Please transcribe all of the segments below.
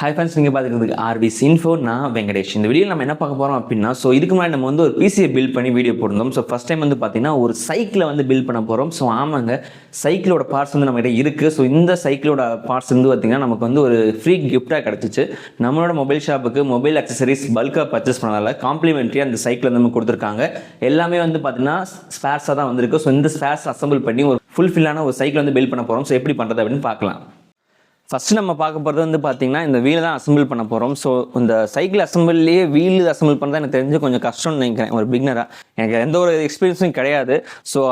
Hi friends, நீங்கள் பார்த்துக்கிறதுக்கு RBC info. நான் வெங்கடேஷ். இந்த வீடியோ நம்ம என்ன பார்க்க போகிறோம் அப்படின்னா, இதுக்கு முன்னாடி நம்ம ஒரு பிசியை பில்ட் பண்ணி வீடியோ போட்டிருந்தோம். ஃபஸ்ட் டைம் பார்த்தீங்கன்னா ஒரு சைக்கிளை பில்ட் பண்ண போகிறோம். ஆமாங்க, சைக்கிளோட பார்ட்ஸ் நம்மகிட்ட இருக்குது. இந்த சைக்கிளோட பார்ட்ஸ் பார்த்தீங்கன்னா நமக்கு ஒரு ஃப்ரீ கிஃப்டாக கிடச்சிச்சு. நம்மளோட மொபைல் ஷாப்புக்கு மொபைல் அக்சசரிஸ் பல்காக பர்ச்சேஸ் பண்ணதால காம்ப்ளிமெண்ட்ரியாக அந்த சைக்கிள் நம்ம கொடுத்துருக்காங்க. எல்லாமே பார்த்தீங்கன்னா ஸ்பேர்ஸாக தான் வந்திருக்கு. இந்த ஸ்பேர்ஸ் அசம்பிள் பண்ணி ஒரு ஃபுல்ஃபில்லான ஒரு சைக்கிள் பில்ட் பண்ண போகிறோம். எப்படி பண்ணுறது அப்படின்னு பார்க்கலாம். ஃபஸ்ட்டு நம்ம பார்க்க போகிறது பார்த்தீங்கன்னா இந்த வீலை தான் அசம்பிள் பண்ண போகிறோம். இந்த சைக்கிள் அசம்பிள்லேயே வீல் அசம்பிள் பண்ணுறது எனக்கு தெரிஞ்சு கொஞ்சம் கஷ்டம்னு நினைக்கிறேன். ஒரு பிகினராக எனக்கு எந்த ஒரு எக்ஸ்பீரியன்ஸும் கிடையாது.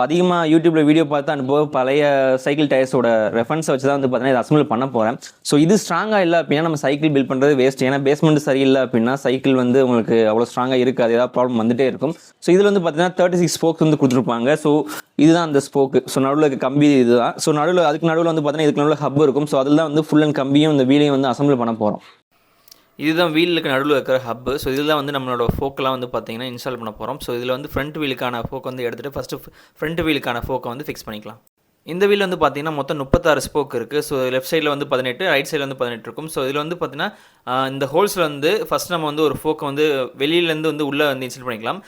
அதிகமாக யூடியூப்பில் வீடியோ பார்த்து அனுபவம் பழைய சைக்கிள் டயர்ஸோட ரெஃபரன்ஸை வச்சு தான் பார்த்தீங்கன்னா இதை அசம்பிள் பண்ண போகிறேன். இது ஸ்ட்ராங்காக இல்லை அப்படின்னா நம்ம சைக்கிள் பில்ட் பண்ணுறது வேஸ்ட். ஏன்னா பேஸ்மெண்ட் சரியில்லை அப்படின்னா சைக்கிள் உங்களுக்கு அவ்வளோ ஸ்ட்ராங்காக இருக்காது, ஏதாவது ப்ராப்ளம் வந்துகிட்டே இருக்கும். இதில் பார்த்தீங்கன்னா 36 ஸ்போக்ஸ் கொடுத்துருப்பாங்க. இதுதான் அந்த ஸ்போக்கு. நடுவில் இருக்க கம்பி இதுதான். நடுவில் அதுக்கு நடுவில் பார்த்தீங்கன்னா இதுக்கு நடுவில் ஹப் இருக்கும். அதில் தான் ஃபுல் அண்ட் கம்பியும் இந்த வீலையும் அசம்பிள் பண்ண போகிறோம். இதுதான் வீலுக்கு நடுவில் இருக்கிற ஹப்பு. இதில் தான் நம்மளோட ஃபோக்கெலாம் பார்த்தீங்கன்னா இன்ஸ்டால் பண்ண போகிறோம். இதில் ஃப்ரண்ட் வீலுக்கான ஃபோக் எடுத்துகிட்டு ஃபஸ்ட்டு ஃப்ரண்ட் வீலுக்கான ஃபோக்கை ஃபிக்ஸ் பண்ணிக்கலாம். இந்த வீல் பார்த்தீங்கன்னா மொத்தம் 36 ஸ்போக் இருக்குது. லெஃப்ட் சைடில் 18, ரைட் சைடில் 18 இருக்கும். இதில் பார்த்தீங்கன்னா இந்த ஹோல்ஸில் ஃபஸ்ட் நம்ம ஒரு ஃபோக்கை வெளியிலேருந்து உள்ளே இன்சர்ட் பண்ணிக்கலாம்.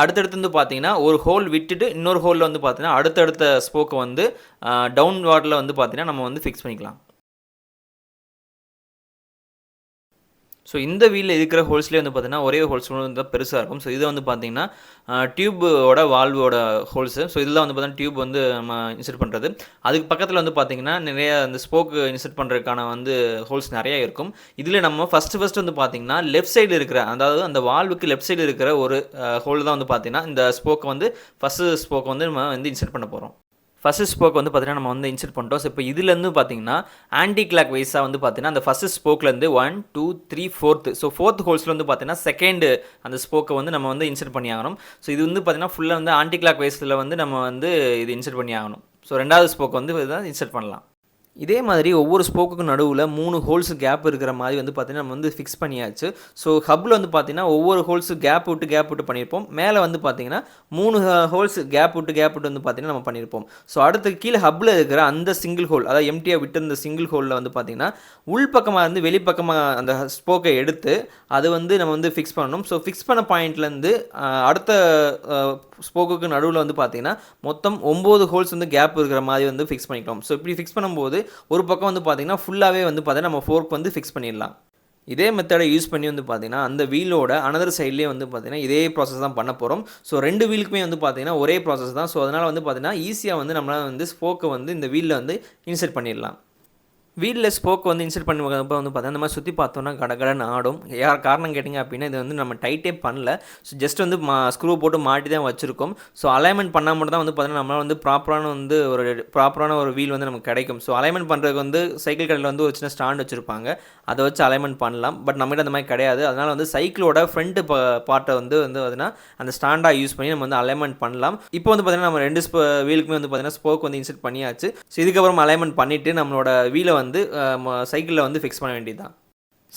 அடுத்தடுத்து பார்த்தீங்கன்னா ஒரு ஹோல் விட்டுட்டு இன்னொரு ஹோலில் பார்த்தீங்கன்னா அடுத்தடுத்த ஸ்போக்கை டவுன் வார்டில் பார்த்தீங்கன்னா நம்ம ஃபிக்ஸ் பண்ணிக்கலாம். இந்த வீலில் இருக்கிற ஹோல்ஸ்லேயே பார்த்தீங்கன்னா ஒரே ஹோல்ஸ் தான் பெருசாக இருக்கும். இது பார்த்தீங்கன்னா டியூபோட வால்வோட ஹோல்ஸு. இதில் பார்த்தீங்கன்னா டியூப் நம்ம இன்சர்ட் பண்ணுறது. அதுக்கு பக்கத்தில் பார்த்தீங்கன்னா நிறைய அந்த ஸ்போக்கு இன்சர்ட் பண்ணுறதுக்கான ஹோல்ஸ் நிறைய இருக்கும். இதில் நம்ம ஃபஸ்ட்டு பார்த்தீங்கன்னா லெஃப்ட் சைடு இருக்கிற, அதாவது அந்த வால்வுக்கு லெஃப்ட் சைடு இருக்கிற ஒரு ஹோல் தான் பார்த்தீங்கன்னா இந்த ஸ்போக்கை ஃபஸ்ட்டு ஸ்போக்கை நம்ம இன்சர்ட் பண்ண போகிறோம். ஃபஸ்ட்டு ஸ்போக் பார்த்தீங்கன்னா நம்ம இன்சர்ட் பண்ணிட்டோம். இப்போ இதுலேருந்து பார்த்தீங்கன்னா ஆன்டி கிளாக் வைஸாக பார்த்தீங்கன்னா அந்த ஃபஸ்ட்டு ஸ்போக்லேருந்து 1, 2, 3, 4th ஃபோர்த் ஹோல்ஸில் பார்த்தீங்கன்னா செகண்ட் அந்த ஸ்போக்கை நம்ம இன்சர்ட் பண்ணி ஆகணும். இது பார்த்தீங்கன்னா ஃபுல்லாக ஆன்டி கிளாக் வைஸில் நம்ம இது இன்சர்ட் பண்ணி ஆகணும். ரெண்டாவது ஸ்போக் இதுதான் இன்சர்ட் பண்ணலாம். இதே மாதிரி ஒவ்வொரு ஸ்போக்குக்கு நடுவில் 3 ஹோல்ஸ் கேப் இருக்கிற மாதிரி பார்த்தீங்கன்னா நம்ம ஃபிக்ஸ் பண்ணியாச்சு. ஹப்பில் பார்த்தீங்கன்னா ஒவ்வொரு ஹோல்ஸு கேப் விட்டு பண்ணியிருப்போம். மேலே பார்த்தீங்கன்னா 3 ஹோல்ஸ் கேப் விட்டு பார்த்தீங்கன்னா நம்ம பண்ணியிருப்போம். அடுத்து கீழே ஹப்பில் இருக்கிற அந்த சிங்கிள் ஹோல், அதாவது எம்டியாக விட்டு இந்த சிங்கிள் ஹோலில் பார்த்தீங்கன்னா உள்பக்கமாக வெளிப்பக்கமாக அந்த ஸ்போக்கை எடுத்து அது நம்ம ஃபிக்ஸ் பண்ணணும். ஃபிக்ஸ் பண்ண பாயிண்ட்லேருந்து அடுத்த ஸ்போக்குக்கு நடுவில் பார்த்தீங்கன்னா மொத்தம் 9 ஹோல்ஸ் கேப் இருக்கிற மாதிரி ஃபிக்ஸ் பண்ணிக்கலாம். இப்படி ஃபிக்ஸ் பண்ணும்போது ஒரு பக்கம் பார்த்தீங்கன்னா ஃபுல்லாகவே பார்த்தீங்கன்னா நம்ம ஃபோர்க் ஃபிக்ஸ் பண்ணிடலாம். இதே மெத்தடை யூஸ் பண்ணி பார்த்தீங்கன்னா அந்த வீலோட அனதர் சைட்லேயே பார்த்தீங்கன்னா இதே ப்ராசஸ் தான் பண்ண போகிறோம். 2 வீலுக்குமே பார்த்தீங்கன்னா ஒரே ப்ராசஸ் தான். அதனால் பார்த்தீங்கன்னா ஈஸியாக நம்மளால் ஸ்போக்கை இந்த வீலில் இன்சர்ட் பண்ணிடலாம். வீலில் ஸ்போக் இன்சர்ட் பண்ணும்போது பார்த்தீங்கன்னா இந்த மாதிரி சுற்றி பார்த்தோன்னா கடகடன்னு ஆடும். காரணம் கேட்டிங்க அப்படின்னா இது நம்ம டைட்டே பண்ணல. ஜஸ்ட் ஸ்க்ரூ போட்டு மாட்டி தான் வச்சுருக்கோம். அலைன்மெண்ட் பண்ணால் மட்டும் தான் பார்த்தீங்கன்னா நம்மளால் ப்ராப்பரான ஒரு வீல் நமக்கு கிடைக்கும். அலைன்மெண்ட் பண்ணுறதுக்கு சைக்கிள் கடையில் ஒரு சின்ன ஸ்டாண்ட் வச்சுருப்பாங்க, அதை வச்சு அலைன்மெண்ட் பண்ணலாம். பட் நம்மகிட்ட அந்த மாதிரி கிடையாது. அதனால் சைக்கிளோட ஃப்ரண்ட் பார்ட்டை பார்த்தீங்கன்னா அந்த ஸ்டாண்டாக யூஸ் பண்ணி நம்ம அலைன்மெண்ட் பண்ணலாம். இப்போ பார்த்தீங்கன்னா நம்ம 2 வீலுக்குமே பார்த்தீங்கன்னா ஸ்போக் இன்சர்ட் பண்ணியாச்சு. இதுக்கப்புறம் அலைன்மெண்ட் பண்ணிவிட்டு நம்மளோட வீலை சைக்கிளில் ஃபிக்ஸ் பண்ண வேண்டியது தான்.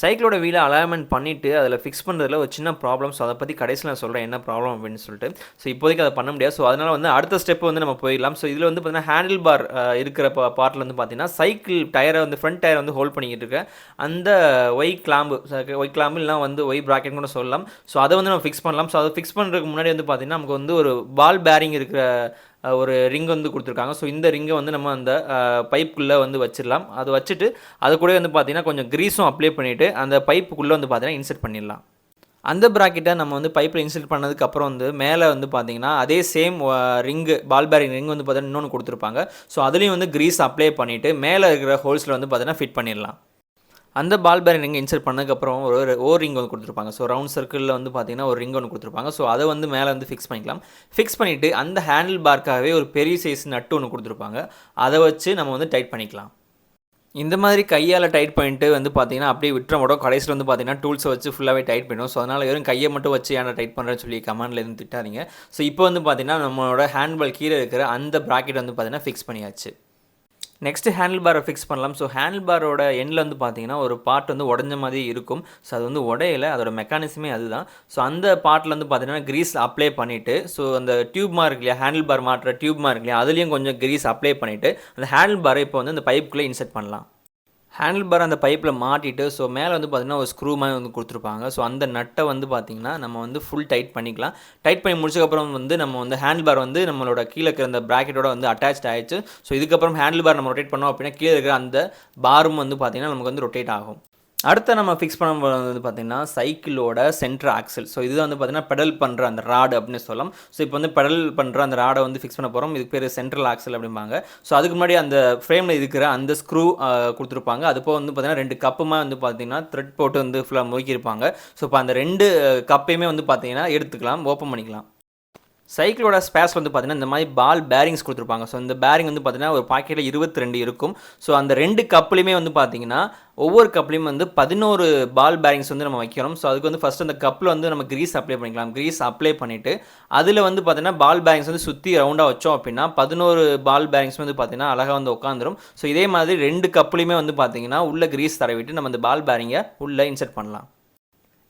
சைக்கிளோட வீலை அலைன்மெண்ட் பண்ணிவிட்டு அதில் ஃபிக்ஸ் பண்ணுறதுல ஒரு சின்ன ப்ராப்ளம். அதை பற்றி கடைசியில் நான் சொல்கிறேன் என்ன ப்ராப்ளம் அப்படின்னு சொல்லிட்டு. இப்போதைக்கு அதை பண்ண முடியாது. அதனால் அடுத்த ஸ்டெப் நம்ம போயிடலாம். இதில் பார்த்தீங்கன்னா ஹேண்டில் பார் இருக்கிற பார்ட்டில் பார்த்தீங்கன்னா சைக்கிள் டயரை ஃப்ரண்ட் டயரை ஹோல்ட் பண்ணிக்கிட்டு இருக்க அந்த ஒய் கிளாம்பு இல்லைனா ஒய் ப்ராக்கெட் கூட சொல்லலாம். அதை நம்ம ஃபிக்ஸ் பண்ணலாம். அதை ஃபிக்ஸ் பண்ணுறதுக்கு முன்னாடி பார்த்தீங்கன்னா நமக்கு ஒரு பால் பேரிங் இருக்கிற ஒரு ரிங் கொடுத்துருக்காங்க. இந்த ரிங்கை நம்ம அந்த பைப்புக்குள்ளே வச்சிடலாம். அதை வச்சுட்டு அது கூட பார்த்தீங்கன்னா கொஞ்சம் க்ரீஸும் அப்ளை பண்ணிவிட்டு அந்த பைப்புக்குள்ளே பார்த்தீங்கன்னா இன்சர்ட் பண்ணிடலாம். அந்த ப்ராக்கெட்டை நம்ம பைப்பில் இன்சர்ட் பண்ணதுக்கப்புறம் மேலே பார்த்தீங்கன்னா அதே same ring ball bearing ring பார்த்தீங்கன்னா இன்னொன்று கொடுத்துருப்பாங்க. அதுலேயும் க்ரீஸ் அப்ளை பண்ணிவிட்டு மேலே இருக்கிற ஹோல்ஸில் பார்த்தீங்கன்னா ஃபிட் பண்ணிடலாம். அந்த பால் பேரிங் ரிங் இன்சர்ட் பண்ணதுக்கப்புறம் ஒரு ரிங் கொடுத்துருப்பாங்க. ரவுண்ட் சர்க்கிளில் பார்த்தீங்கன்னா ஒரு ரிங் கொடுத்துருப்பாங்க. அதை மேலே ஃபிக்ஸ் பண்ணிக்கலாம். ஃபிக்ஸ் பண்ணிவிட்டு அந்த ஹேண்டில் பார்க்காகவே ஒரு பெரிய சைஸ் நட்டு கொடுத்துருப்பாங்க. அதை வச்சு நம்ம டைட் பண்ணிக்கலாம். இந்த மாதிரி கையால் டைட் பண்ணிட்டு பார்த்தீங்கன்னா அப்படியே விட்டுறோம். கடைசியில் பார்த்தீங்கன்னா டூல்ஸை வச்சு ஃபுல்லாகவே டைட் பண்ணுவோம். அதனால் வெறும் கையை மட்டும் வச்சு ஏன்னா டைட் பண்ணுறேன்னு சொல்லி கமெண்டில் எதுவும் திட்டாதீங்க. இப்போ பார்த்தீங்கன்னா நம்மளோட ஹேண்ட்பால் கீழே இருக்கிற அந்த ப்ராக்கெட் பார்த்தீங்கன்னா ஃபிக்ஸ் பண்ணியாச்சு. நெக்ஸ்ட்டு ஹேண்டில் பாரை ஃபிக்ஸ் பண்ணலாம். ஹேண்டில் பாரோட எண்டில் பார்த்தீங்கன்னா ஒரு பார்ட் உடஞ்ச மாதிரி இருக்கும். அது உடையில, அதோட மெக்கானிசமே அதுதான். அந்த பார்ட்டில் பார்த்தீங்கன்னா க்ரீஸ் அப்ளை பண்ணிவிட்டு அந்த டியூப் மார்க் இல்லையா, ஹேண்டில் பார் மாட்டுற டியூப் மார்க் இல்லையா, அதுலேயும் கொஞ்சம் க்ரீஸ் அப்ளை பண்ணிவிட்டு அந்த ஹேண்டில் பாரை இப்போ அந்த பைப்புக்குள்ளே இன்சர்ட் பண்ணலாம். ஹேண்டில் பார் அந்த பைப்பில் மாட்டிட்டு ஸோ மேலே வந்து பார்த்திங்கன்னா ஒரு ஸ்க்ரூ மாதிரி வந்து கொடுத்துருப்பாங்க. ஸோ அந்த நட்டை வந்து பார்த்திங்கன்னா நம்ம வந்து ஃபுல் டைட் பண்ணிக்கலாம். டைட் பண்ணி முடிச்சதுக்கப்புறம் வந்து நம்ம வந்து ஹேண்டில் பார் வந்து நம்மளோட கீழே இருக்கிற அந்த ப்ராக்கெட்டோட வந்து அட்டாச் ஆயிடுச்சு. ஸோ இதுக்கப்புறம் ஹேண்டில் பார் நம்ம ரொட்டேட் பண்ணோம் அப்படின்னா கீழே இருக்கிற அந்த பாரும் வந்து பார்த்திங்கன்னா நமக்கு வந்து ரொட்டேட் ஆகும். அடுத்து நம்ம ஃபிக்ஸ் பண்ணும்போது வந்து பார்த்திங்கன்னா சைக்கிளோட சென்டர் ஆக்சல். ஸோ இது வந்து பார்த்திங்கன்னா பெடல் பண்ணுற அந்த ராடு அப்படின்னு சொல்லலாம். ஸோ இப்போ வந்து பெடல் பண்ணுற அந்த ராடை வந்து ஃபிக்ஸ் பண்ண போகிறோம். இதுக்கு பேர் சென்ட்ரல் ஆக்சல் அப்படிம்பாங்க. ஸோ அதுக்கு முன்னாடி அந்த ஃப்ரேமில் இருக்கிற அந்த ஸ்க்ரூ கொடுத்துருப்பாங்க. அது போக வந்து பார்த்திங்கன்னா 2 கப்புமா வந்து பார்த்திங்கன்னா த்ரெட் போட்டு வந்து ஃபுல்லாக முறுக்கியிருப்பாங்க. ஸோ இப்போ அந்த 2 கப்பையுமே வந்து பார்த்திங்கன்னா எடுத்துக்கலாம், ஓப்பன் பண்ணிக்கலாம். சைக்கிளோட ஸ்பேஸ் வந்து பார்த்திங்கன்னா இந்த மாதிரி பால் பேரிங்ஸ் கொடுத்துருப்பாங்க. ஸோ இந்த பேரிங் வந்து பார்த்திங்கன்னா ஒரு பாக்கெட்டில் 22 இருக்கும். ஸோ அந்த 2 கப்லையுமே வந்து பார்த்திங்கன்னா ஒவ்வொரு கப்லையும் வந்து 11 பால் பேரிங்ஸ் வந்து நம்ம வைக்கணும். ஸோ அதுக்கு வந்து ஃபஸ்ட்டு அந்த கப்பில் வந்து நம்ம க்ரீஸ் அப்ளை பண்ணிக்கலாம். க்ரீஸ் அப்ளை பண்ணிவிட்டு அதில் வந்து பார்த்திங்கன்னா பால் பேரிங்ஸ் வந்து சுற்றி ரவுண்டாக வச்சோம் அப்படின்னா 11 பால் பேரிங்ஸ் வந்து பார்த்திங்கன்னா அழகாக வந்து உட்காந்துரும். ஸோ இதே மாதிரி 2 கப்லையுமே வந்து பார்த்திங்கன்னா உள்ள க்ரீஸ் தடவிட்டு நம்ம அந்த பால் பேரிங்கை உள்ளே இன்சர்ட் பண்ணலாம்.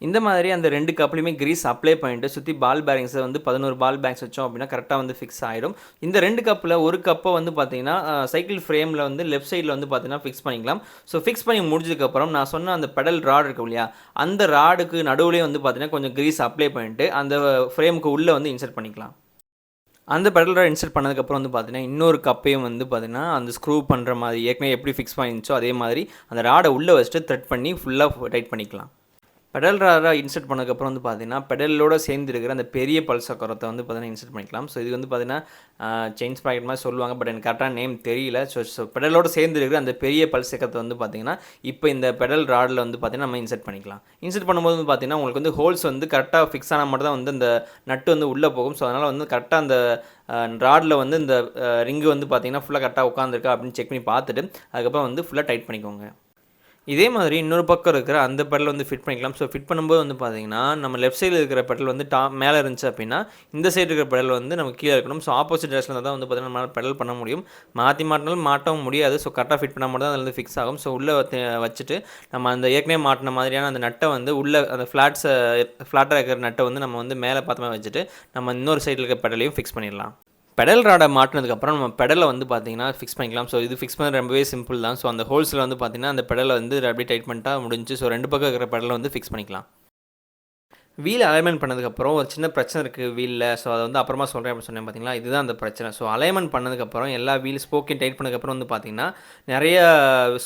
இந்த மாதிரி அந்த 2 கப்லையுமே க்ரீஸ் அப்ளை பண்ணிட்டு சுற்றி பால் பேரிங்ஸை வந்து 11 பால் பேரிங்ஸ் வச்சோம் அப்படின்னா கரெக்டாக வந்து ஃபிக்ஸ் ஆகிடும். இந்த 2 கப்பில் ஒரு கப்பை வந்து பார்த்திங்கன்னா சைக்கிள் ஃப்ரேமில் வந்து லெஃப்ட் சைடில் வந்து பார்த்திங்கன்னா ஃபிக்ஸ் பண்ணிக்கலாம். ஸோ ஃபிக்ஸ் பண்ணி முடிஞ்சதுக்கப்புறம் நான் சொன்ன அந்த பெடல் ராட் இருக்கும் இல்லையா, அந்த ராடுக்கு நடுவுலேயே வந்து பார்த்திங்கன்னா கொஞ்சம் க்ரீஸ் அப்ளை பண்ணிட்டு அந்த ஃப்ரேமுக்கு உள்ளே வந்து இன்சர்ட் பண்ணிக்கலாம். அந்த பெடல் ராட் இன்சர்ட் பண்ணதுக்கப்புறம் வந்து பார்த்திங்கன்னா இன்னொரு கப்பையும் வந்து பார்த்திங்கன்னா அந்த ஸ்க்ரூ பண்ணுற மாதிரி ஏற்கனவே எப்படி ஃபிக்ஸ் பண்ணிச்சோ அதே மாதிரி அந்த ராடை உள்ளே வச்சுட்டு த்ரெட் பண்ணி ஃபுல்லாக டைட் பண்ணிக்கலாம். பெடல் ராடாக இன்சர்ட் பண்ணதுக்கப்புறம் வந்து பார்த்திங்கன்னா பெடலோடு சேர்ந்து இருக்கிற அந்த பெரிய பல்ஸ் சக்கரத்தை வந்து பார்த்திங்கன்னா இன்சர்ட் பண்ணிக்கலாம். ஸோ இது வந்து பார்த்திங்கன்னா செயின் ஸ்ப்ராக்கெட் மாதிரி சொல்லுவாங்க, பட் எனக்கு கரெக்டாக நேம் தெரியல. ஸோ பெடலோடு சேர்ந்து இருக்கிற அந்த பெரிய பல்ஸ் சக்கரத்தை வந்து பார்த்திங்கன்னா இப்போ இந்த பெடல் ராடில் வந்து பார்த்திங்கன்னா நம்ம இன்சர்ட் பண்ணிக்கலாம். இன்சர்ட் பண்ணும்போது வந்து பார்த்திங்கன்னா உங்களுக்கு வந்து ஹோல்ஸ் வந்து கரெக்டாக ஃபிக்ஸ் ஆனால் மட்டும் தான் வந்து அந்த நட்டு வந்து உள்ளே போகும். ஸோ அதனால் வந்து கரெக்டாக அந்த ராடில் வந்து இந்த ரிங்கு வந்து பார்த்திங்கன்னா ஃபுல்லாக கரெக்டாக உட்காந்துருக்கா அப்படின்னு செக் பண்ணி பார்த்துட்டு அதுக்கப்புறம் வந்து ஃபுல்லாக டைட் பண்ணிக்கோங்க. இதே மாதிரி இன்னொரு பக்கம் இருக்கிற அந்த பெடல் வந்து ஃபிட் பண்ணிக்கலாம். ஸோ ஃபிட் பண்ணும்போது வந்து பார்த்திங்கன்னா நம்ம லெஃப்ட் சைடில் இருக்கிற பெடல் வந்து மேலே இருந்துச்சு அப்படின்னா இந்த சைடு இருக்கிற பெடல் வந்து நம்ம கீழே இருக்கணும். ஸோ ஆப்போசிட் டேரக்ஷனில் தான் வந்து பார்த்திங்கன்னா நம்மளால் பெடல் பண்ண முடியும். மாற்றினாலும் மாட்டவும் முடியாது. ஸோ கரெக்டாக ஃபிட் பண்ணால் மட்டும் தான் அதில் வந்து ஃபிக்ஸ் ஆகும். ஸோ உள்ளே வச்சுட்டு நம்ம அந்த ஏற்கனவே மாட்டின மாதிரியான அந்த நட்டை வந்து உள்ளே அந்த ஃப்ளாட்டாக இருக்கிற நட்டை வந்து நம்ம வந்து மேலே பார்த்த மாதிரி வச்சுட்டு நம்ம இன்னொரு சைடில் இருக்கிற பெடலையும் ஃபிக்ஸ் பண்ணிடலாம். பெடல் ராடை மாட்டினதுக்கப்புறம் நம்ம பெடலை வந்து பார்த்திங்கன்னா ஃபிக்ஸ் பண்ணிக்கலாம். ஸோ இது ஃபிக்ஸ் பண்ண ரொம்பவே சிம்பிள் தான். ஸோ அந்த ஹோல்ஸில் வந்து பார்த்திங்கன்னா அந்த பெடலை வந்து அப்படியே டைட் பண்ணிட்டா முடிஞ்சு. ஸோ 2 பக்கம் இருக்கிற பெடலை வந்து ஃபிக்ஸ் பண்ணிக்கலாம். வீல் அலைன்மெண்ட் பண்ணதுக்கப்புறம் ஒரு சின்ன பிரச்சனை இருக்குது வீலில். ஸோ அதை வந்து அப்புறமா சொல்கிறேன் அப்படின்னு சொன்னேன் பார்த்தீங்களா, இதுதான் அந்த பிரச்சனை. ஸோ அலைன்மெண்ட் பண்ணதுக்கப்புறம் எல்லா வீல் ஸ்போக்கையும் டைட் பண்ணதுக்கப்புறம் வந்து பார்த்திங்கன்னா நிறைய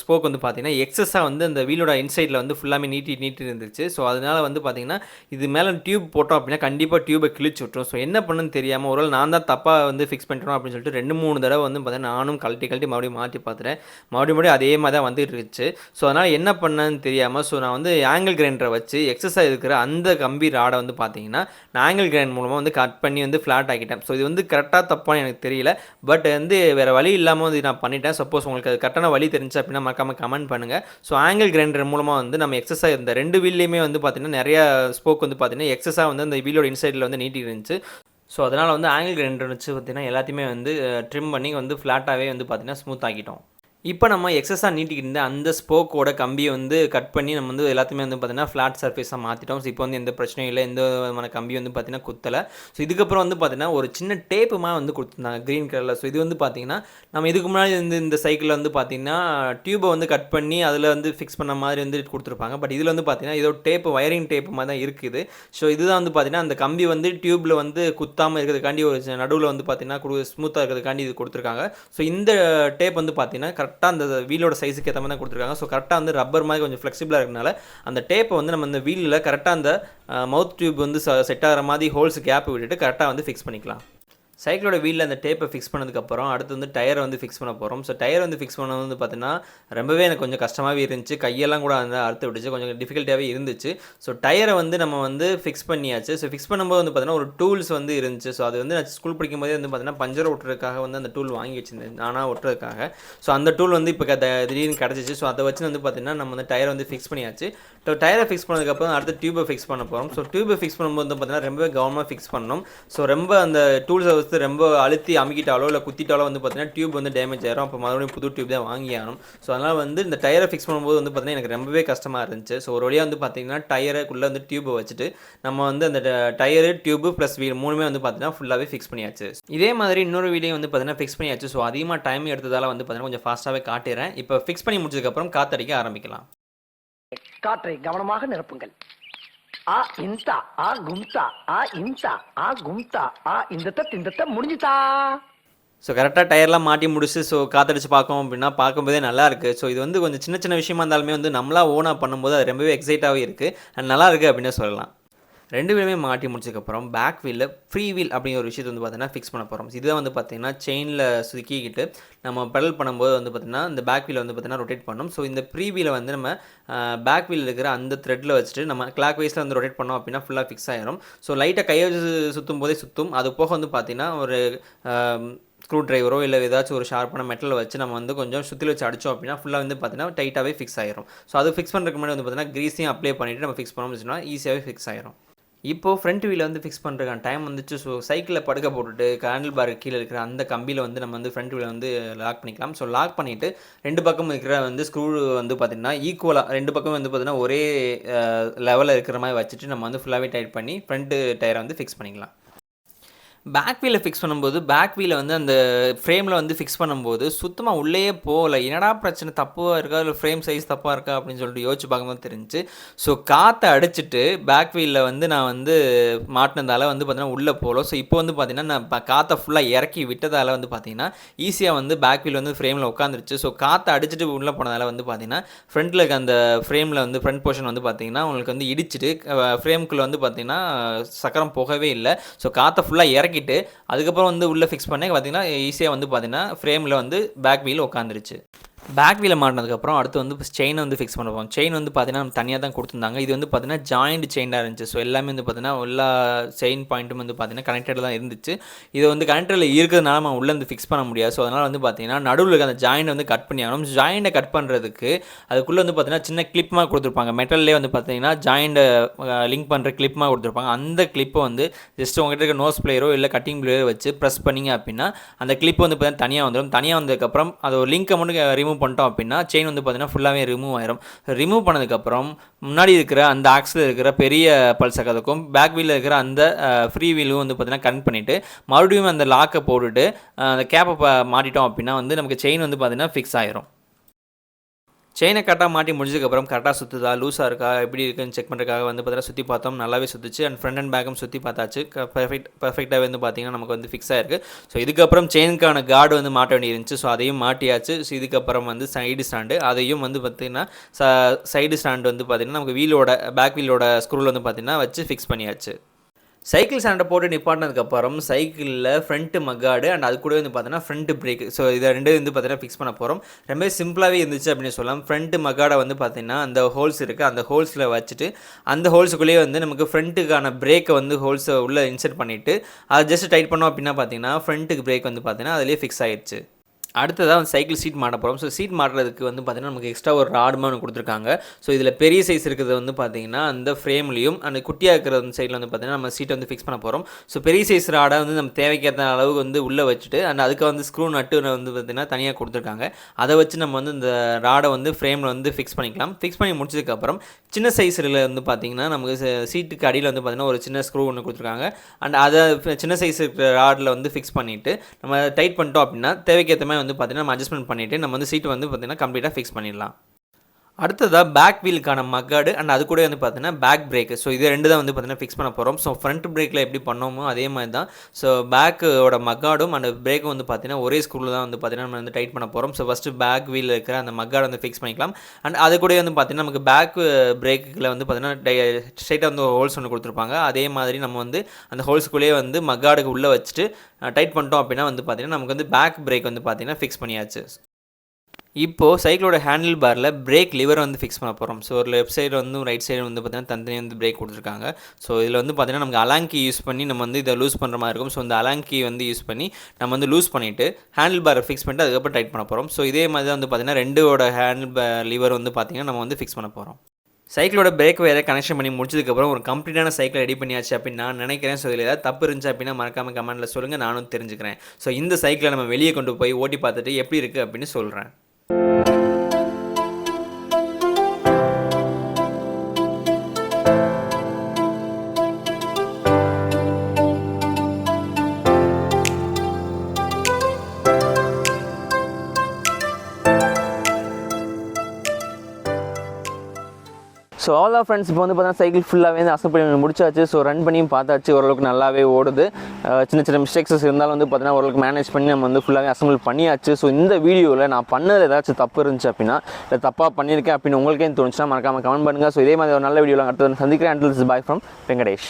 ஸ்போக் வந்து பார்த்திங்கன்னா எக்ஸஸாக வந்து அந்த வீலோட இன்சைடில் வந்து ஃபுல்லாமே நீட்டி இருந்துச்சு. ஸோ அதனால் வந்து பார்த்திங்கன்னா இது மேலே டியூப் போட்டோம் அப்படின்னா கண்டிப்பாக டியூபை கிழிச்சு விட்டுரும். ஸோ என்ன பண்ணுன்னு தெரியாமல் ஒருவேளை நான் தான் தப்பாக வந்து ஃபிக்ஸ் பண்ணிட்டோம் அப்படின்னு சொல்லிட்டு 2-3 தடவை வந்து பார்த்திங்கன்னா நானும் கழட்டி மறுபடியும் மாற்றி பார்த்துட்டேன். மறுபடியும் அதே மாதிரி தான் வந்துட்டு இருந்துச்சு. ஸோ அதனால் என்ன பண்ணேன்னு தெரியாமல் ஸோ நான் வந்து ஆங்கிள் கிரைண்டரை வச்சு எக்ஸஸாக இருக்கிற அந்த கம்பி ராடை வந்து பார்த்தீங்கன்னா நான் ஆங்கிள் கிரைண்ட் மூலமாக வந்து கட் பண்ணி வந்து ஃப்ளாட் ஆக்கிட்டேன். ஸோ இது வந்து கரெக்டாக தப்பான்னு எனக்கு தெரியல, பட் வந்து வேறு வழி இல்லாமல் வந்து நான் பண்ணிட்டேன். சப்போஸ் உங்களுக்கு அது கரெக்டான வழி தெரிஞ்சு அப்படின்னா மறக்காமல் கமெண்ட் பண்ணுங்கள். ஸோ ஆங்கிள் கிரைண்டர் மூலமாக வந்து நம்ம எக்ஸஸாக இருந்த 2 வீல்லையுமே வந்து பார்த்திங்கன்னா நிறையா ஸ்போக் வந்து பார்த்திங்கன்னா எக்ஸஸாக வந்து அந்த வீலோட இன்சைடில் வந்து நீட்டி இருந்துச்சு. ஸோ அதனால் வந்து ஆங்கிள் கிரைண்டர் வச்சு பார்த்திங்கன்னா எல்லாத்தையுமே வந்து ட்ரிம் பண்ணி வந்து ஃப்ளாட்டாகவே வந்து பார்த்திங்கன்னா ஸ்மூத் ஆக்கிட்டோம். இப்போ நம்ம எக்ஸஸாக நீட்டிக்கிட்டு இருந்த அந்த ஸ்போக்கோட கம்பியை வந்து கட் பண்ணி நம்ம வந்து எல்லாத்தையுமே வந்து பார்த்திங்கன்னா ஃப்ளாட் சர்ஃபேஸாக மாற்றிட்டோம். ஸோ இப்போ வந்து எந்த பிரச்சனையும் இல்லை, எந்த விதமான கம்பி வந்து பார்த்திங்கன்னா குத்தலை. ஸோ இதுக்கப்புறம் வந்து பார்த்திங்கன்னா ஒரு சின்ன டேப்புமா வந்து கொடுத்துருந்தாங்க க்ரீன் கலரில். ஸோ இது வந்து பார்த்திங்கன்னா நம்ம இதுக்கு முன்னாடி வந்து இந்த சைக்கிளில் வந்து பார்த்திங்கன்னா டியூபை வந்து கட் பண்ணி அதில் வந்து ஃபிக்ஸ் பண்ண மாதிரி வந்து கொடுத்துருப்பாங்க. பட் இதில் வந்து பார்த்திங்கன்னா இதோட டேப்பு வயரிங் டேப்பு மாதிரி தான் இருக்குது. ஸோ இதுதான் வந்து பார்த்திங்கன்னா அந்த கம்பி வந்து டியூப்பில் வந்து குத்தாமல் இருக்கிறதுக்காண்டி ஒரு நடுவில் வந்து பார்த்திங்கன்னா ஸ்மூத்தாக இருக்கிறதுக்காண்டி இது கொடுத்துருக்காங்க. ஸோ இந்த டேப் வந்து பார்த்திங்கன்னா கரெக்டாக அந்த வீலோட சைஸுக்கு ஏற்ற மாதிரி தான் கொடுத்துருக்காங்க. ஸோ கரெக்டாக வந்து ரப்பர் மாதிரி கொஞ்சம் ஃப்ளெக்சிபிளாக இருக்கனால அந்த டேப்பை வந்து நம்ம இந்த வீலில் கரெக்டாக அந்த மவுத் டியூப் வந்து செட் ஆகிற மாதிரி ஹோல்ஸ் கேப் விட்டுட்டு கரெக்டாக வந்து ஃபிக்ஸ் பண்ணிக்கலாம். சைக்கிளோட வீலில் அந்த டேப்பை ஃபிக்ஸ் பண்ணதுக்கப்புறம் அடுத்து வந்து டயரை வந்து ஃபிக்ஸ் பண்ண போகிறோம். ஸோ டயர் வந்து ஃபிக்ஸ் பண்ணது வந்து பார்த்திங்கன்னா ரொம்பவே எனக்கு கொஞ்சம் கஷ்டமாகவே இருந்துச்சு. கையெல்லாம் கூட வந்து அறுத்து விட்டுச்சு, கொஞ்சம் டிஃபிகல்ட்டாகவே இருந்துச்சு. ஸோ டயரை வந்து நம்ம வந்து ஃபிக்ஸ் பண்ணியாச்சு. ஸோ ஃபிக்ஸ் பண்ணும்போது வந்து பார்த்திங்கன்னா ஒரு டூல்ஸ் வந்து இருந்துச்சு. ஸோ அது வந்து நான் ஸ்கூல் படிக்கும் போதே வந்து பார்த்திங்கன்னா பஞ்சர் ஓட்டுறதுக்காக வந்து அந்த டூல் வாங்கி வச்சுருந்தேன் நானாக ஒட்டுறதுக்காக. ஸோ அந்த டூல் வந்து இப்போ திடீர்னு கிடச்சிச்சு. ஸோ அதை வச்சு வந்து பார்த்திங்கன்னா நம்ம வந்து டயரை வந்து ஃபிக்ஸ் பண்ணியாச்சு. ஸோ டயரை ஃபிக்ஸ் பண்ணதுக்கப்புறம் அடுத்து டியூபை ஃபிக்ஸ் பண்ண போகிறோம். ஸோ டியூபை ஃபிக்ஸ் பண்ணும்போது வந்து பார்த்திங்கன்னா ரொம்பவே கவனமாக ஃபிக்ஸ் பண்ணணும். ஸோ ரொம்ப அந்த டூல்ஸை கொடுத்து ரொம்ப அழுத்தி அமுக்கிட்டாலோ இல்லை குத்திட்டாலோ வந்து பார்த்தீங்கன்னா டியூப் வந்து டேமேஜ் ஆயிரும். அப்போ மறுபடியும் புது டியூப் தான் வாங்கி ஆகணும். ஸோ அதனால் வந்து இந்த டயரை ஃபிக்ஸ் பண்ணும்போது வந்து பார்த்தீங்கன்னா எனக்கு ரொம்பவே கஷ்டமாக இருந்துச்சு. ஸோ ஒரு வழியாக வந்து பார்த்தீங்கன்னா டயருக்குள்ளே வந்து டியூப்பை வச்சுட்டு நம்ம வந்து அந்த டயரு டியூபு ப்ளஸ் வீல் மூணுமே வந்து பார்த்தீங்கன்னா ஃபுல்லாகவே ஃபிக்ஸ் பண்ணியாச்சு. இதே மாதிரி இன்னொரு வீலையும் வந்து பார்த்தீங்கன்னா ஃபிக்ஸ் பண்ணியாச்சு. ஸோ அதிகமாக டைம் எடுத்ததால் வந்து பார்த்தீங்கன்னா கொஞ்சம் ஃபாஸ்ட்டாகவே காட்டுறேன். இப்போ ஃபிக்ஸ் பண்ணி முடிச்சதுக்கப்புறம் காற்றடிக்க ஆரம்பிக்கலாம். காற்றை கவனமாக நிரப்புங்கள். ஆ இன்தா ஆ கும்தா ஆ இன்தா ஆ கும்தா ஆ இந்த முடிஞ்சுதா. ஸோ கரெக்டாக டயர்லாம் மாட்டி முடிச்சு ஸோ காற்றடிச்சு பார்க்கோம் அப்படின்னா பார்க்கும்போதே நல்லாயிருக்கு. ஸோ இது வந்து கொஞ்சம் சின்ன சின்ன விஷயமா இருந்தாலுமே வந்து நம்மளா ஓனாக பண்ணும்போது அது ரொம்பவே எக்ஸைட்டாகவே இருக்குது அண்ட் நல்லா இருக்குது அப்படின்னு சொல்லலாம். ரெண்டு வீலுமே மாட்டி முடிச்சதுக்கப்புறம் பேக் வீலில் ஃப்ரீ வீல் அப்படிங்கிற ஒரு விஷயத்தை வந்து பார்த்தீங்கன்னா ஃபிக்ஸ் பண்ண போகிறோம். இதுதான் வந்து பார்த்தீங்கன்னா செயினில் சுருக்கிக்கிட்டு நம்ம பெடல் பண்ணும்போது வந்து பார்த்திங்கன்னா இந்த பேக் வீலை வந்து பார்த்திங்கன்னா ரொட்டேட் பண்ணணும். ஸோ இந்த ஃப்ரீ வீலை வந்து நம்ம பேக் வீல் இருக்கிற அந்த த்ரெட்டில் வச்சுட்டு நம்ம கிளாக் வைஸில் வந்து ரொட்டேட் பண்ணோம் அப்படின்னா ஃபுல்லாக ஃபிக்ஸ் ஆகிடும். ஸோ லைட்டாக கையை சுற்றும் போதே சுற்றும். அது போக வந்து பார்த்திங்கன்னா ஒரு ஸ்க்ரூ ட்ரைவரோ இல்லை ஏதாச்சும் ஒரு ஷார்ப்பான மெட்டலை வச்சு நம்ம வந்து கொஞ்சம் சுற்றி வச்சு அடித்தோம் அப்படின்னா ஃபுல்லாக வந்து பார்த்திங்கன்னா டைட்டாகவே ஃபிக்ஸ் ஆகிரும். ஸோ அது ஃபிக்ஸ் பண்ணுறதுக்கு முன்னாடி வந்து பார்த்திங்கன்னா க்ரீஸையும் அப்ளை பண்ணிவிட்டு நம்ம ஃபிக்ஸ் பண்ணோம்னு வச்சுன்னா ஈஸியாகவே ஃபிக்ஸ் ஆகிரும். இப்போது ஃப்ரண்ட் வீலை வந்து ஃபிக்ஸ் பண்ணுறதுக்கான டைம் வந்துச்சு. ஸோ சைக்கிளில் படுக்க போட்டுட்டு ஹேண்டில் பார் கீழே இருக்கிற அந்த கம்பியில் வந்து நம்ம வந்து ஃப்ரண்ட் வீலை வந்து லாக் பண்ணிக்கலாம். ஸோ லாக் பண்ணிவிட்டு ரெண்டு பக்கம் இருக்கிற வந்து ஸ்க்ரூ வந்து பார்த்திங்கன்னா ஈக்குவலாக ரெண்டு பக்கம் வந்து பார்த்திங்கன்னா ஒரே லெவலில் இருக்கிற மாதிரி வச்சுட்டு நம்ம வந்து ஃபுல்லாகவே டைட் பண்ணி ஃப்ரண்ட்டு டயரை வந்து ஃபிக்ஸ் பண்ணிக்கலாம். பேக் வீலை ஃபிக்ஸ் பண்ணும்போது பேக் வீலை வந்து அந்த ஃப்ரேமில் வந்து ஃபிக்ஸ் பண்ணும்போது சுத்தமாக உள்ளேயே போகலை. என்னடா பிரச்சனை, தப்பாக இருக்கா இல்லை ஃப்ரேம் சைஸ் தப்பாக இருக்கா அப்படின்னு சொல்லிட்டு யோசிச்சு பார்க்கும்போது தெரிஞ்சு. ஸோ காற்றை அடிச்சுட்டு பேக் வீலில் வந்து நான் வந்து மாட்டினதால் வந்து பார்த்தீங்கன்னா உள்ளே போகல. ஸோ இப்போ வந்து பார்த்தீங்கன்னா நான் காற்றை ஃபுல்லாக இறக்கி விட்டதால் வந்து பார்த்தீங்கன்னா ஈஸியாக வந்து பேக் வீல் வந்து ஃப்ரேமில் உட்காந்துருச்சு. ஸோ காற்றை அடிச்சுட்டு உள்ளே போனதால் வந்து பார்த்தீங்கன்னா ஃப்ரண்ட்டில் இருக்க அந்த ஃப்ரேமில் வந்து ஃப்ரண்ட் போர்ஷன் வந்து பார்த்தீங்கன்னா உங்களுக்கு வந்து இடிச்சிட்டு ஃப்ரேமுக்குள்ளே வந்து பார்த்தீங்கன்னா சக்கரம் போகவே இல்லை. ஸோ காற்றை ஃபுல்லாக இறக்கி அதுக்கப்புறம் வந்து உள்ளே ஃபிக்ஸ் பண்ணி பார்த்தீங்கன்னா ஈஸியாக வந்து பார்த்தீங்கன்னா ஃப்ரேமில் வந்து பேக் வீல் உட்காந்துருச்சு. பேக் வீலை மாட்டினதுக்கப்புறம் அடுத்து வந்து செயினை வந்து ஃபிக்ஸ் பண்ண போகிறோம். செயின் வந்து பார்த்தீங்கன்னா நம்ம தனியாக தான் கொடுத்துருந்தாங்க. இது வந்து பார்த்தீங்கன்னா ஜாயிண்ட் செயினாக இருந்துச்சு. ஸோ எல்லாமே வந்து பார்த்தீங்கன்னா எல்லா செயின் பாயிண்ட்டும் வந்து பார்த்தீங்கன்னா கனெக்டடில் தான் இருந்துச்சு. இது வந்து கனெக்டடில் இருக்கிறதுனால நம்ம உள்ளே வந்து ஃபிக்ஸ் பண்ண முடியாது. ஸோ அதனால் வந்து பார்த்தீங்கன்னா நடுவில் இருக்க அந்த ஜாயிண்ட் வந்து கட் பண்ணி ஆகணும். ஜாயிண்டை கட் பண்ணுறதுக்கு அதுக்குள்ளே வந்து பார்த்தீங்கன்னா சின்ன கிளிப்மாக கொடுத்துருப்பாங்க. மெட்டல்லே வந்து பார்த்தீங்கன்னா ஜாயிண்டை லிங்க் பண்ணுற கிளிப்மாக கொடுத்துருப்பாங்க. அந்த கிளிப்பை வந்து ஜஸ்ட் உங்கள்கிட்ட இருக்க நோஸ் பிளேயரோ இல்லை கட்டிங் பிளேயரோ வச்சு ப்ரெஸ் பண்ணிங்க அப்படின்னா அந்த கிளிப் வந்து பார்த்தீங்கன்னா தனியாக வந்துடும். தனியாக வந்ததுக்கப்புறம் அது ஒரு லிங்க்கை மட்டும் ரிமூவ் பண்ணிட்டோம் அப்படின்னா செயின் வந்து பார்த்தீங்கன்னா ஃபுல்லாகவே ரிமூவ் ஆயிரும். ரிமூவ் பண்ணதுக்கப்புறம் முன்னாடி இருக்கிற அந்த ஆக்ஸில் இருக்கிற பெரிய பல்ஸ் சக்கரத்துக்கும் பேக் வீலில் இருக்கிற அந்த ஃப்ரீ வீலும் வந்து பார்த்தீங்கன்னா கனெக்ட் பண்ணிவிட்டு மறுபடியும் அந்த லாக்கை போட்டுட்டு அந்த கேப்பை மாட்டிட்டோம் அப்படின்னா வந்து நமக்கு செயின் வந்து பார்த்தீங்கன்னா ஃபிக்ஸ் ஆயிரும். செயினை கரெக்டாக மாட்டி முடிஞ்சதுக்கப்புறம் கரெக்டாக சுற்றுதா லூஸாக இருக்கா எப்படி இருக்குன்னு செக் பண்ணுறதுக்காக வந்து பார்த்தீங்கன்னா சுற்றி பார்த்தோம். நல்லாவே சுற்றுச்சு. அண்ட் ஃப்ரண்ட் அண்ட் பேக்கும் சுற்றி பார்த்தாச்சு. பர்ஃபெக்டாக வந்து பார்த்தீங்கன்னா நமக்கு வந்து ஃபிக்ஸ் ஆயிருக்கு. ஸோ இதுக்கப்புறம் செயினுக்கான கார்டு வந்து மாட்ட வேண்டியிருந்துச்சு. ஸோ அதையும் மாட்டியாச்சு. ஸோ இதுக்கப்புறம் வந்து சைடு ஸ்டாண்டு அதையும் வந்து பார்த்திங்கன்னா சைடு ஸ்டாண்டு வந்து பார்த்திங்கன்னா நமக்கு வீலோட பேக் வீலோட ஸ்க்ரூவில் வந்து பார்த்திங்கன்னா வச்சு ஃபிக்ஸ் பண்ணியாச்சு. சைக்கிள் ஸ்டாண்டை போட்டு நிப்பாட்டினதுக்கப்புறம் சைக்கிளில் ஃப்ரண்ட்டு மக்காடு அண்ட் அது கூட வந்து பார்த்தீங்கன்னா ஃப்ரண்ட் பிரேக். ஸோ இதை ரெண்டு வந்து பார்த்தீங்கன்னா ஃபிக்ஸ் பண்ண போகிறோம். ரொம்ப சிம்பிளாகவே இருந்துச்சு அப்படின்னு சொல்லலாம். ஃப்ரண்ட்டு மக்காடை வந்து பார்த்தீங்கன்னா அந்த ஹோல்ஸ் இருக்குது. அந்த ஹோல்ஸில் வச்சுட்டு அந்த ஹோல்ஸுக்குள்ளேயே வந்து நமக்கு ஃப்ரண்ட்டுக்கான பிரேக்கை வந்து ஹோல்ஸை உள்ளே இன்சர்ட் பண்ணிவிட்டு அதை ஜஸ்ட் டைட் பண்ணோம் அப்படின்னா பார்த்தீங்கன்னா ஃப்ரண்ட்டுக்கு பிரேக் வந்து பார்த்தீங்கன்னா அதிலே ஃபிக்ஸ் ஆகிடுச்சு. அடுத்ததாக வந்து சைக்கிள் சீட் மாட்ட போகிறோம். ஸோ சீட் மாட்டுறதுக்கு வந்து பார்த்திங்கன்னா நமக்கு எக்ஸ்ட்ரா ஒரு ராடுமே ஒன்று கொடுத்துருக்காங்க. ஸோ இதில் பெரிய சைஸ் இருக்கிறது வந்து பார்த்திங்கன்னா அந்த ஃப்ரேம்லேயும் அந்த குட்டியாக இருக்கிற சைடில் வந்து பார்த்திங்கன்னா நம்ம சீட்டை வந்து ஃபிக்ஸ் பண்ண போகிறோம். ஸோ பெரிய சைஸ் ராடை வந்து நம்ம தேவைக்கேற்ற அளவுக்கு வந்து உள்ளே வச்சுட்டு அண்ட் அதுக்கு வந்து ஸ்க்ரூ நட்டு வந்து பார்த்திங்கன்னா தனியாக கொடுத்துருக்காங்க. அதை வச்சு நம்ம வந்து இந்த ராடை வந்து ஃப்ரேமில் வந்து ஃபிக்ஸ் பண்ணிக்கலாம். ஃபிக்ஸ் பண்ணி முடிச்சதுக்கப்புறம் சின்ன சைஸில் வந்து பார்த்திங்கன்னா நமக்கு சீட்டுக்கு அடியில் வந்து பார்த்திங்கன்னா ஒரு சின்ன ஸ்க்ரூ ஒன்று கொடுத்துருக்காங்க. அண்ட் அதை சின்ன சைஸ் இருக்கிற ராடில் வந்து ஃபிக்ஸ் பண்ணிவிட்டு நம்ம டைட் பண்ணிட்டோம் அப்படின்னா தேவைக்கேற்ற மாதிரி வந்து பார்த்திங்கன்னா நம்ம அட்ஜஸ்ட்மெண்ட் பண்ணிவிட்டு நம்ம வந்து சீட்டு வந்து பார்த்திங்கன்னா கம்ப்ளீட்டாக ஃபிக்ஸ் பண்ணிடலாம். அடுத்ததாக பேக் வீலுக்கான மக்காடு அண்ட் அது கூட வந்து பார்த்தீங்கன்னா பேக் பிரேக்கு. ஸோ இது ரெண்டு தான் வந்து பார்த்தீங்கன்னா ஃபிக்ஸ் பண்ண போகிறோம். ஸோ ஃப்ரண்ட் பிரேக்கில் எப்படி பண்ணோமோ அதே மாதிரி தான். ஸோ பேக்கோட மக்காடும் அண்ட் பிரேக்கும் வந்து பார்த்தீங்கன்னா ஒரே ஸ்க்ரூவில் தான் வந்து பார்த்தீங்கன்னா நம்ம வந்து டைட் பண்ண போகிறோம். ஸோ ஃபஸ்ட்டு பேக் வீலில் இருக்கிற அந்த மக்காடை வந்து ஃபிக்ஸ் பண்ணிக்கலாம். அண்ட் அது கூட வந்து பார்த்தீங்கன்னா நமக்கு பேக் பிரேக்கில் வந்து பார்த்தீங்கன்னா ஸ்ட்ரைட்டாக வந்து ஹோல்ஸ் ஒன்று கொடுத்துருப்பாங்க. அதே மாதிரி நம்ம வந்து அந்த ஹோல்ஸுக்குள்ளேயே வந்து மக்காடுக்கு உள்ளே வச்சுட்டு டைட் பண்ணிட்டோம் அப்படின்னா வந்து பார்த்தீங்கன்னா நமக்கு வந்து பேக் பிரேக் வந்து பார்த்தீங்கன்னா ஃபிக்ஸ் பண்ணியாச்சு. இப்போது சைக்கிளோட ஹேண்டில் பாரில் பிரேக் லிவர் வந்து ஃபிக்ஸ் பண்ண போகிறோம். ஸோ ஒரு லெஃப்ட் சைடு வந்து ரைட் சைடு வந்து பார்த்திங்கன்னா தனித்தனி வந்து பிரேக் கொடுத்துருக்காங்க. ஸோ இதில் வந்து பார்த்திங்கன்னா நமக்கு அலாங்கி யூஸ் பண்ணி நம்ம வந்து இதை லூஸ் பண்ணுற மாதிரி இருக்கும். ஸோ இந்த அலாங்கி வந்து யூஸ் பண்ணி நம்ம வந்து லூஸ் பண்ணிவிட்டு ஹேண்டில் பாரை ஃபிக்ஸ் பண்ணிட்டு அதுக்கப்புறம் டைட் பண்ண போகிறோம். ஸோ இதே மாதிரி தான் வந்து பார்த்திங்கன்னா ரெண்டோட ஹேண்டில் லிவர் வந்து பார்த்திங்கன்னா நம்ம வந்து ஃபிக்ஸ் பண்ண போகிறோம். சைக்கிளோட பிரேக் வயரை கனெக்ஷன் பண்ணி முடிச்சதுக்கப்புறம் ஒரு கம்ப்ளீட்டான சைக்கிள் ரெடி பண்ணியாச்சு அப்படின்னு நான் நினைக்கிறேன். ஸோ இதில் ஏதாவது தப்பு இருந்துச்சு அப்படின்னா மறக்காமல் கமெண்ட்டில் சொல்லுங்கள், நானும் தெரிஞ்சுக்கிறேன். ஸோ இந்த சைக்கிளை நம்ம வெளியே கொண்டு போய் ஓட்டி பார்த்துட்டு எப்படி இருக்குது அப்படின்னு சொல்கிறேன். ஸோ ஆல் ஆஃப் ஃப்ரெண்ட்ஸ் இப்போ வந்து பார்த்தீங்கன்னா சைக்கிள் ஃபுல்லாகவே வந்து அசம்பிள் பண்ணி முடிச்சாச்சு. ஸோ ரன் பண்ணியும் பார்த்தாச்சு, ஓரளவுக்கு நல்லாவே ஓடுது. சின்ன சின்ன மிஸ்டேக்ஸஸ் இருந்தாலும் வந்து பார்த்தீங்கன்னா ஓரளவுக்கு மேனேஜ் பண்ணி நம்ம வந்து ஃபுல்லாகவே அசம்பிள் பண்ணியாச்சு. ஸோ இந்த வீடியோவில் நான் பண்ணது ஏதாச்சும் தப்பு இருந்துச்சு அப்படின்னா, இல்லை தப்பாக பண்ணியிருக்கேன் அப்படின்னு உங்களுக்கே தோணுச்சுன்னா மறக்காமல் கமெண்ட் பண்ணுங்கள். ஸோ இதே மாதிரி ஒரு நல்ல வீடியோவில் அடுத்து சந்திக்கிறேன். Until this bye from Venkatesh.